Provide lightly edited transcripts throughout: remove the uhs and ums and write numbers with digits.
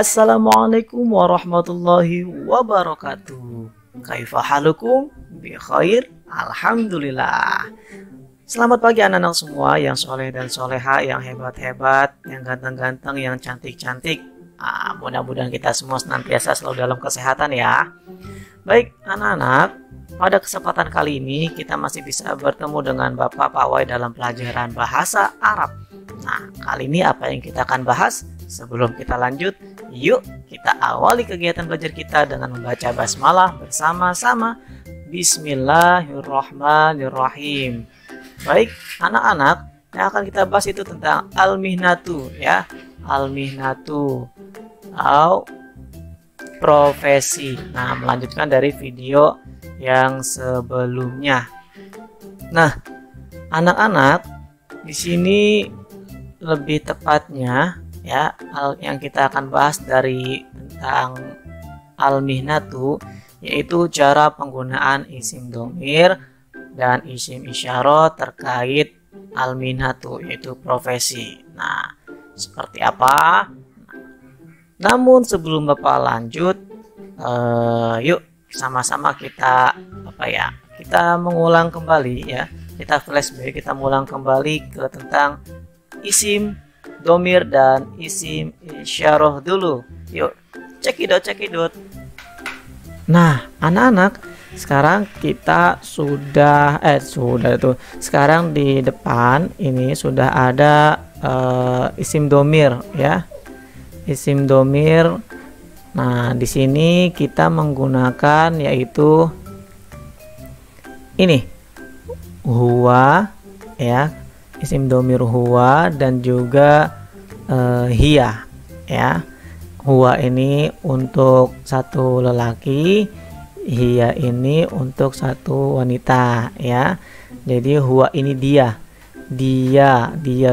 Assalamualaikum warahmatullahi wabarakatuh. Kaifa halukum? Bi khair? Alhamdulillah. Selamat pagi anak-anak semua yang soleh dan soleha, yang hebat-hebat, yang ganteng-ganteng, yang cantik-cantik. Mudah-mudahan kita semua senantiasa selalu dalam kesehatan ya. Baik anak-anak, pada kesempatan kali ini kita masih bisa bertemu dengan Bapak Pawai dalam pelajaran bahasa Arab. Nah, kali ini apa yang kita akan bahas? Sebelum kita lanjut, yuk kita awali kegiatan belajar kita dengan membaca basmalah bersama-sama. Bismillahirrahmanirrahim. Baik, anak-anak, yang akan kita bahas itu tentang al-mihnatu ya. Al-mihnatu atau profesi. Nah, melanjutkan dari video yang sebelumnya. Nah, anak-anak, di sini lebih tepatnya ya, yang kita akan bahas dari tentang al-mihnatu, yaitu cara penggunaan isim domir dan isim isyarah terkait al-mihnatu, yaitu profesi. Nah, seperti apa? Namun sebelum Bapak lanjut, yuk sama-sama kita kita mengulang kembali ya, kita flashback, kita mengulang kembali ke tentang isim domir dan isim isyarah dulu. Yuk, cekidot. Nah, anak-anak, sekarang kita sudah tuh. Sekarang di depan ini sudah ada isim domir ya. Isim domir. Nah, di sini kita menggunakan yaitu ini huwa ya. Isim domir huwa dan juga hiya ya. Huwa ini untuk satu lelaki, hiya ini untuk satu wanita ya. Jadi huwa ini dia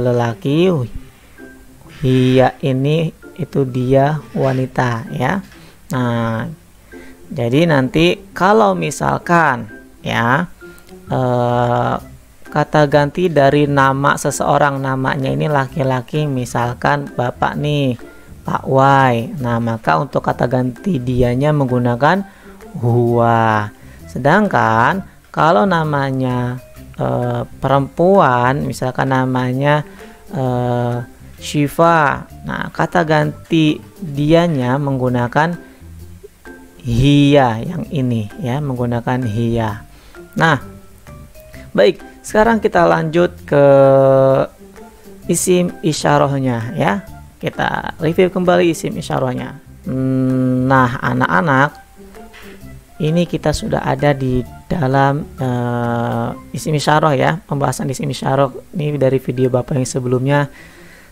lelaki, hiya ini itu dia wanita ya. Nah, jadi nanti kalau misalkan ya kata ganti dari nama seseorang, namanya ini laki-laki, misalkan Bapak nih, Pak Y. Nah, maka untuk kata ganti dianya menggunakan huwa. Sedangkan kalau namanya perempuan, misalkan namanya Syifa, nah kata ganti dianya menggunakan hiya, yang ini ya, menggunakan hiya. Nah, baik, sekarang kita lanjut ke isim isyarahnya ya. Kita review kembali isim isyarahnya. Nah, anak-anak, ini kita sudah ada di dalam isim isyarah ya. Pembahasan isim isyarah ini dari video Bapak yang sebelumnya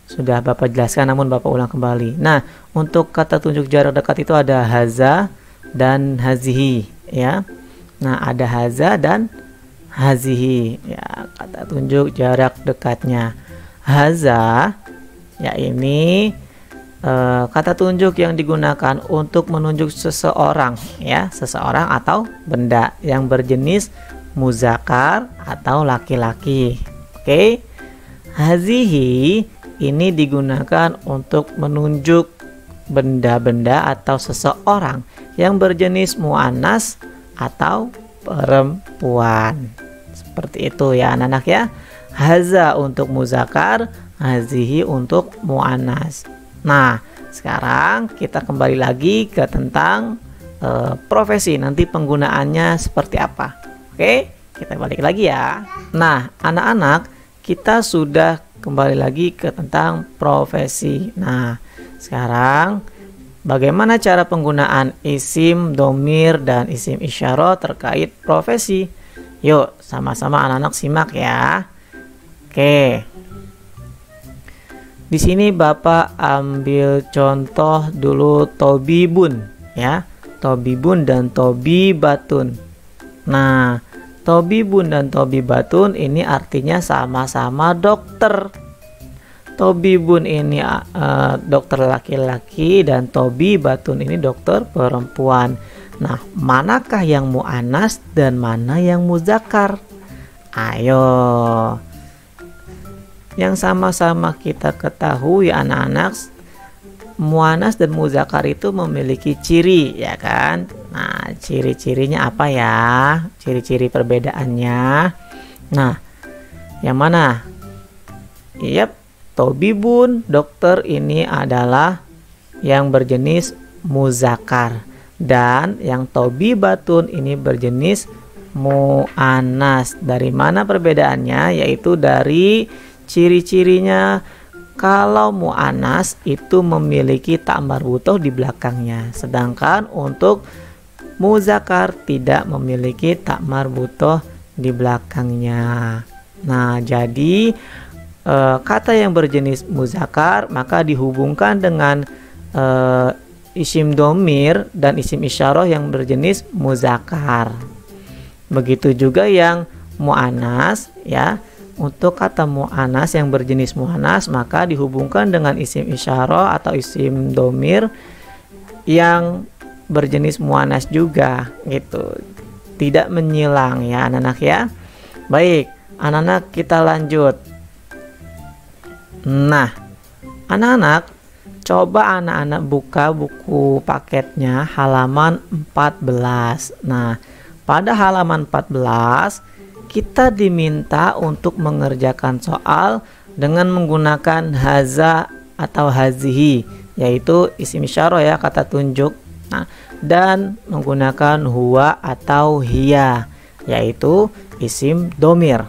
sudah Bapak jelaskan, namun Bapak ulang kembali. Nah, untuk kata tunjuk jarak dekat itu ada haza dan hazihi ya. Nah, ada haza dan hazihi ya, kata tunjuk jarak dekatnya. Haza ya, ini kata tunjuk yang digunakan untuk menunjuk seseorang ya, seseorang atau benda yang berjenis muzakkar atau laki-laki. Oke. Hazihi ini digunakan untuk menunjuk benda-benda atau seseorang yang berjenis muannas atau perempuan. Seperti itu ya anak-anak ya. Haza untuk muzakkar, hazihi untuk muannas. Nah, sekarang kita kembali lagi ke tentang profesi. Nanti penggunaannya seperti apa. Oke, kita balik lagi ya. Nah, anak-anak, kita sudah kembali lagi ke tentang profesi. Nah, sekarang bagaimana cara penggunaan isim domir dan isim isyarah terkait profesi? Yuk, sama-sama anak-anak simak ya. Oke. Di sini Bapak ambil contoh dulu tobibun ya. Tobibun dan tobibatun. Nah, tobibun dan tobibatun ini artinya sama-sama dokter. Tobibun ini dokter laki-laki dan tobibatun ini dokter perempuan. Nah, manakah yang muannas dan mana yang muzakkar? Ayo. Yang sama-sama kita ketahui anak-anak, muannas dan muzakkar itu memiliki ciri, ya kan? Nah, ciri-cirinya apa ya? Ciri-ciri perbedaannya. Nah, yang mana? Yap, tobibun, dokter, ini adalah yang berjenis muzakkar, dan yang tobibatun ini berjenis muannas. Dari mana perbedaannya? Yaitu dari ciri-cirinya. Kalau muannas itu memiliki ta marbutoh di belakangnya, sedangkan untuk muzakkar tidak memiliki ta marbutoh di belakangnya. Nah, jadi kata yang berjenis muzakkar maka dihubungkan dengan isim domir dan isim isyarah yang berjenis muzakkar. Begitu juga yang muannas, ya. Untuk kata muannas yang berjenis muannas maka dihubungkan dengan isim isyarah atau isim domir yang berjenis muannas juga, gitu. Tidak menyilang, ya anak-anak ya. Baik, anak-anak, kita lanjut. Nah, anak-anak, coba anak-anak buka buku paketnya halaman 14. Nah, pada halaman 14 kita diminta untuk mengerjakan soal dengan menggunakan haza atau hazihi, yaitu isim isyarah, ya, kata tunjuk. Nah, dan menggunakan huwa atau hiya, yaitu isim domir.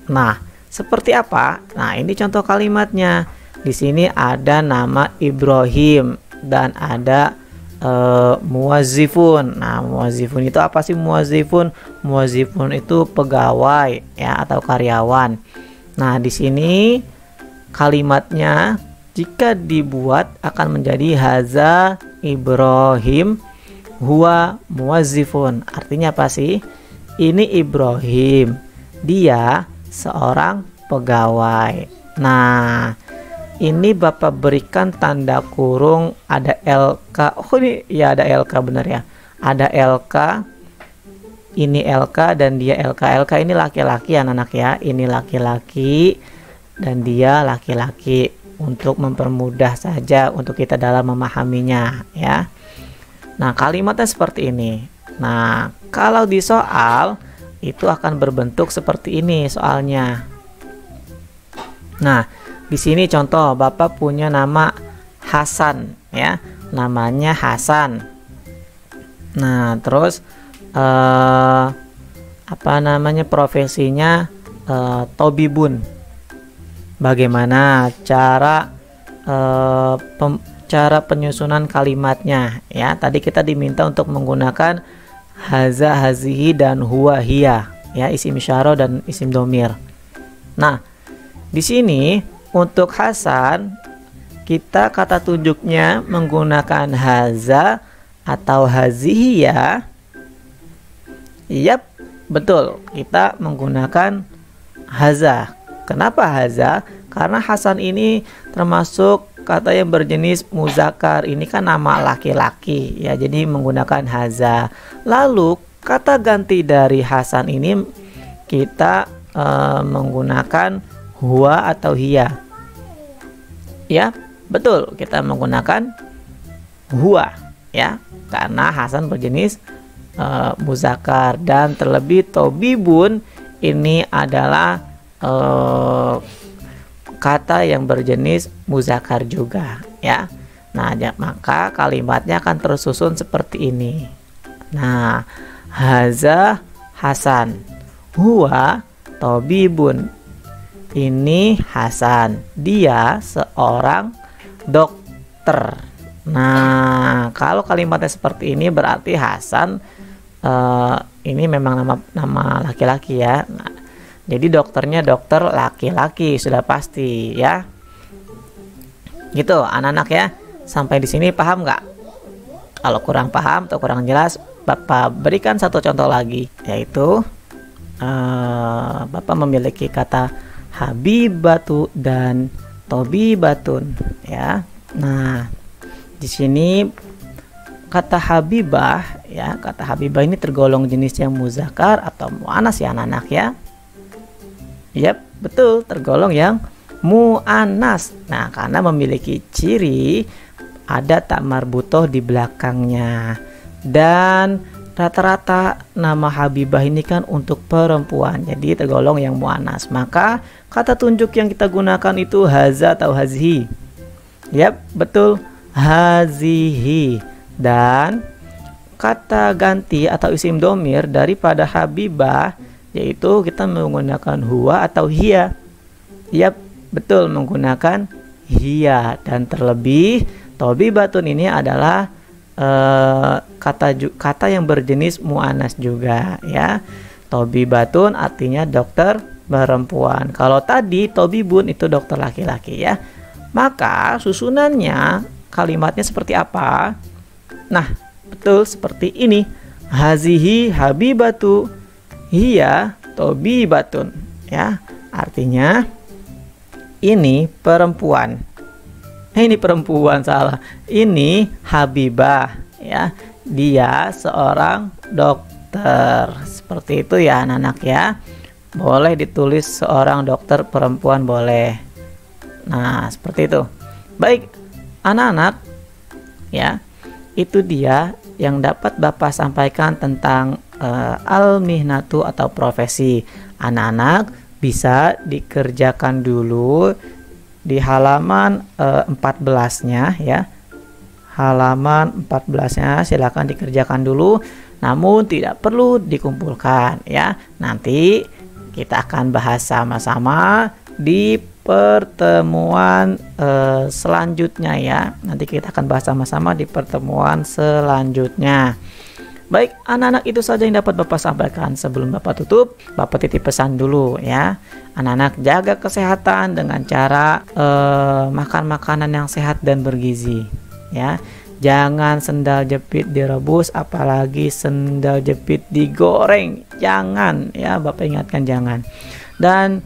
Nah, seperti apa? Nah, ini contoh kalimatnya. Di sini ada nama Ibrahim dan ada muwazzifun. Nah, muwazzifun itu apa sih muwazzifun? Muwazzifun itu pegawai, ya, atau karyawan. Nah, di sini kalimatnya jika dibuat akan menjadi haza Ibrahim huwa muwazzifun. Artinya apa sih? Ini Ibrahim, dia seorang pegawai. Nah, ini Bapak berikan tanda kurung, ada LK. Oh, ini ya ada LK, benar ya. Ada LK. Ini LK dan dia LK. LK ini laki-laki, anak-anak ya. Ini laki-laki dan dia laki-laki, untuk mempermudah saja untuk kita dalam memahaminya, ya. Nah, kalimatnya seperti ini. Nah, kalau di soal itu akan berbentuk seperti ini soalnya. Nah, di sini contoh Bapak punya nama Hasan, ya, namanya Hasan. Nah, terus apa namanya profesinya tobibun. Bagaimana cara cara penyusunan kalimatnya, ya? Tadi kita diminta untuk menggunakan haza, hazihi, dan huwa, hiya, ya, isim isyarah dan isim domir. Nah, di sini untuk Hasan kita kata tunjuknya menggunakan haza atau hazihi, ya. Yap, betul, kita menggunakan haza. Kenapa haza? Karena Hasan ini termasuk kata yang berjenis muzakkar. Ini kan nama laki-laki, ya, jadi menggunakan haza. Lalu kata ganti dari Hasan ini kita menggunakan huwa atau hiya. Ya, betul, kita menggunakan huwa, ya, karena Hasan berjenis muzakkar, dan terlebih tobibun ini adalah kata yang berjenis muzakkar juga, ya. Nah, maka kalimatnya akan tersusun seperti ini. Nah, haza Hasan, huwa tobibun. Ini Hasan, dia seorang dokter. Nah, kalau kalimatnya seperti ini berarti Hasan ini memang nama laki-laki, ya. Nah, jadi dokternya dokter laki-laki, sudah pasti, ya. Gitu, anak-anak ya. Sampai di sini paham nggak? Kalau kurang paham atau kurang jelas, Bapak berikan satu contoh lagi, yaitu Bapak memiliki kata habibatu dan tobibatun, ya. Nah, di sini kata habibah, ya, kata habibah ini tergolong jenis yang muzakkar atau muannas, ya anak-anak ya. Yap, betul, tergolong yang muannas. Nah, karena memiliki ciri ada tak marbutoh di belakangnya. Dan rata-rata nama Habibah ini kan untuk perempuan, jadi tergolong yang muannas. Maka kata tunjuk yang kita gunakan itu haza atau hazihi. Yap, betul, hazihi. Dan kata ganti atau isim domir daripada Habibah yaitu kita menggunakan huwa atau hiya. Yap, betul, menggunakan hiya. Dan terlebih tobibatun ini adalah kata yang berjenis muannas juga ya. Tobibatun artinya dokter perempuan. Kalau tadi tobibun itu dokter laki-laki ya. Maka susunannya kalimatnya seperti apa? Nah, betul seperti ini. Hazihi habibatu hiya tobibatun ya. Artinya ini perempuan. Ini perempuan, salah. Ini Habibah ya. Dia seorang dokter. Seperti itu ya anak-anak ya. Boleh ditulis seorang dokter perempuan, boleh. Nah, seperti itu. Baik, anak-anak ya. Itu dia yang dapat Bapak sampaikan tentang al-mihnatu atau profesi. Anak-anak bisa dikerjakan dulu di halaman 14-nya ya. Halaman 14-nya silakan dikerjakan dulu, namun tidak perlu dikumpulkan ya. Nanti kita akan bahas sama-sama di pertemuan selanjutnya ya. Nanti kita akan bahas sama-sama di pertemuan selanjutnya. Baik, anak-anak, itu saja yang dapat Bapak sampaikan. Sebelum Bapak tutup, Bapak titip pesan dulu ya. Anak-anak, jaga kesehatan dengan cara makan makanan yang sehat dan bergizi ya. Jangan sendal jepit direbus, apalagi sendal jepit digoreng. Jangan ya, Bapak ingatkan jangan. Dan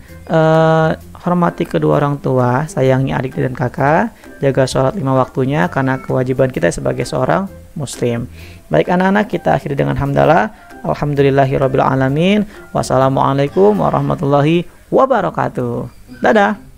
hormati kedua orang tua, sayangi adik dan kakak, jaga sholat 5 waktunya karena kewajiban kita sebagai seorang muslim. Baik anak-anak, kita akhiri dengan hamdalah. Alhamdulillahirabbil alamin. Wassalamualaikum warahmatullahi wabarakatuh. Dadah.